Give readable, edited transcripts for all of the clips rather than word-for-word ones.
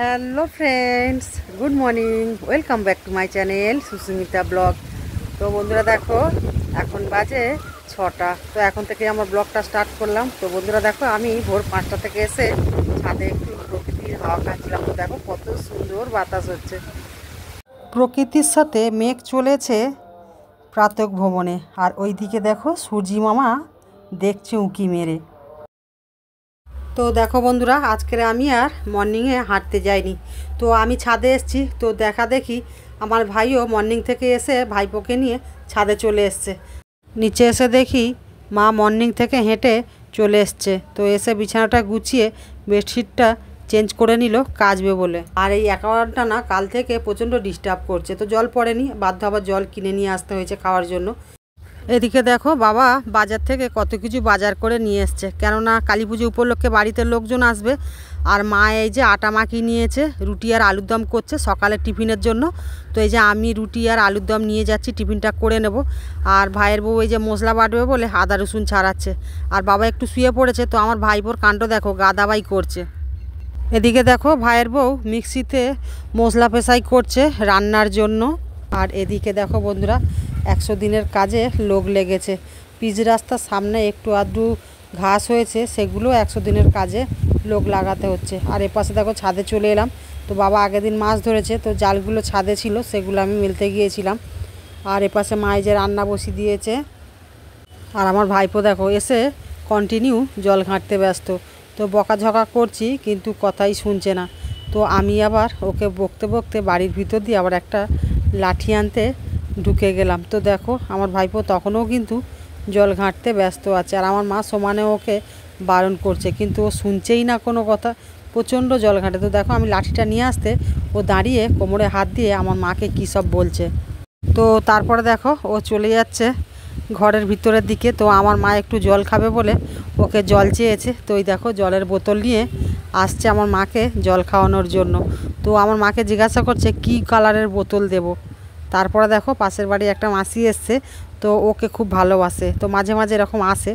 Hello friends, good morning, welcome back to my channel Susmita blog. তো বন্ধুরা দেখো, এখন বাজে 6টা। তো এখন থেকে আমার ব্লগটা স্টার্ট করলাম। তো বন্ধুরা দেখো, আমি ভোর 5টা থেকে এসে ছাদে একটু প্রকৃতির হাওয়া খাচ্ছিলাম। তো দেখো কত সুন্দর বাতাস হচ্ছে। প্রকৃতির সাথে মেঘ চলেছে প্রাতক ভ্রমণে, আর ওইদিকে দেখো সূর্যি মামা দেখছে উঁকি মেরে। তো দেখো বন্ধুরা, আজকের আমি আর মর্নিংয়ে হাঁটতে যাইনি। তো আমি ছাদে এসেছি। তো দেখি আমার ভাইও মর্নিং থেকে এসে ভাইপোকে নিয়ে ছাদে চলে এসছে। নিচে এসে দেখি মা মর্নিং থেকে হেঁটে চলে এসছে। তো এসে বিছানাটা গুছিয়ে বেডশিটটা চেঞ্জ করে নিল কাচবে বলে। আর এই অ্যাকাউন্টটা না কাল থেকে প্রচণ্ড ডিস্টার্ব করছে। তো জল পড়েনি, বাধ্য আবার জল কিনে নিয়ে আসতে হয়েছে খাওয়ার জন্য। এদিকে দেখো বাবা বাজার থেকে কত কিছু বাজার করে নিয়ে এসছে, কেননা কালী পুজো উপলক্ষে বাড়িতে লোকজন আসবে। আর মা এই যে আটা মাখিয়ে নিয়েছে, রুটি আর আলুর দম করছে সকালে টিফিনের জন্য। তো এই যে আমি রুটি আর আলুর দম নিয়ে যাচ্ছি, টিফিনটা করে নেব। আর ভাইয়ের বউ এই যে মশলা বাটবে বলে আদা রসুন ছাড়াচ্ছে। আর বাবা একটু শুয়ে পড়েছে। তো আমার ভাইপোর কাণ্ড দেখো, গাদাবাই করছে। এদিকে দেখো ভাইয়ের বউ মিক্সিতে মশলা পেশাই করছে রান্নার জন্য। আর এদিকে দেখো বন্ধুরা, 100 দিনের কাজে লোক লেগেছে। পিচ রাস্তার সামনে একটু আধটু ঘাস হয়েছে, সেগুলো 100 দিনের কাজে লোক লাগাতে হচ্ছে। আর এপাশে দেখো ছাদে চলে এলাম। তো বাবা আগের দিন মাছ ধরেছে, তো জালগুলো ছাদে ছিল, সেগুলো আমি মেলতে গিয়েছিলাম। আর এপাশে মা যে রান্না বসিয়ে দিয়েছে। আর আমার ভাইপো দেখো এসে কন্টিনিউ জল ঘাঁটতে ব্যস্ত। তো বকাঝকা করছি কিন্তু কথাই শুনছে না। তো আমি আবার ওকে বকতে বকতে বাড়ির ভিতর দিয়ে আবার একটা লাঠি আনতে ঢুকে গেলাম। তো দেখো আমার ভাইপো তখনও কিন্তু জল ঘাঁটতে ব্যস্ত আছে। আর আমার মা সমানে ওকে বারণ করছে, কিন্তু ও শুনছেই না কোনো কথা, প্রচণ্ড জল ঘাঁটে। তো দেখো আমি লাঠিটা নিয়ে আসতে ও দাঁড়িয়ে কোমরে হাত দিয়ে আমার মাকে কী সব বলছে। তো তারপরে দেখো ও চলে যাচ্ছে ঘরের ভিতরের দিকে। তো আমার মা একটু জল খাবে বলে ওকে জল চেয়েছে। তো ওই দেখো জলের বোতল নিয়ে আসছে আমার মাকে জল খাওয়ানোর জন্য। তো আমার মাকে জিজ্ঞাসা করছে কি কালারের বোতল দেব। তারপরে দেখো পাশের বাড়ি একটা মাসি এসছে, তো ওকে খুব ভালোবাসে। তো মাঝে মাঝে এরকম আসে।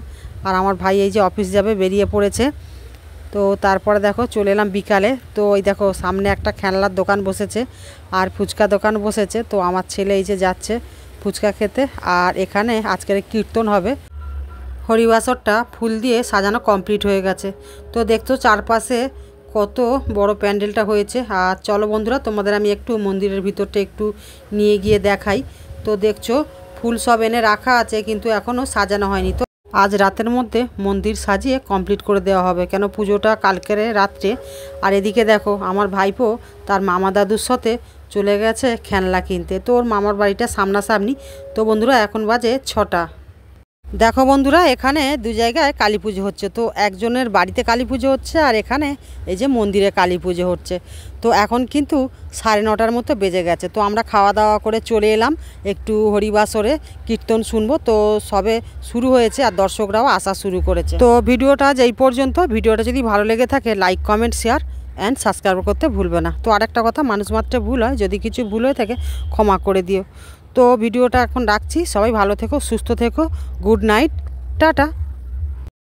আর আমার ভাই এই যে অফিস যাবে বেরিয়ে পড়েছে। তো তারপরে দেখো চলে এলাম বিকালে। তো ওই দেখো সামনে একটা খেলনার দোকান বসেছে আর ফুচকা দোকান বসেছে। তো আমার ছেলে এই যে যাচ্ছে ফুচকা খেতে। আর এখানে আজকের কীর্তন হবে। হরিবাসরটা ফুল দিয়ে সাজানো কমপ্লিট হয়ে গেছে। তো দেখছো চারপাশে কত বড় প্যান্ডেলটা হয়েছে। আর চলো বন্ধুরা, তোমাদের আমি একটু মন্দিরের ভিতরটা একটু নিয়ে গিয়ে দেখাই। তো দেখছো ফুল সব এনে রাখা আছে, কিন্তু এখনও সাজানো হয়নি। তো আজ রাতের মধ্যে মন্দির সাজিয়ে কমপ্লিট করে দেওয়া হবে, কেন পুজোটা কালকের রাত্রে। আর এদিকে দেখো আমার ভাইপো তার মামা দাদুর সাথে চলে গেছে খেলনা কিনতে। তো ওর মামার বাড়িটা সামনাসামনি। তো বন্ধুরা এখন বাজে 6টা। দেখো বন্ধুরা, এখানে দু জায়গায় কালী পুজো হচ্ছে। তো একজনের বাড়িতে কালী পুজো হচ্ছে, আর এখানে এই যে মন্দিরে কালী পুজো হচ্ছে। তো এখন কিন্তু 9:30 মতো বেজে গেছে। তো আমরা খাওয়া দাওয়া করে চলে এলাম একটু হরিবাসরে কীর্তন শুনবো। তো সবে শুরু হয়েছে আর দর্শকরাও আসা শুরু করেছে। তো ভিডিওটা আজ এই পর্যন্ত। ভিডিওটা যদি ভালো লেগে থাকে like comment share and subscribe করতে ভুলবে না। তো আরেকটা কথা, মানুষ মাত্রে ভুল হয়, যদি কিছু ভুল হয়ে থাকে ক্ষমা করে দিও। তো ভিডিওটা এখন রাখছি। সবাই ভালো থেকো, সুস্থ থেকো। Good night, tata.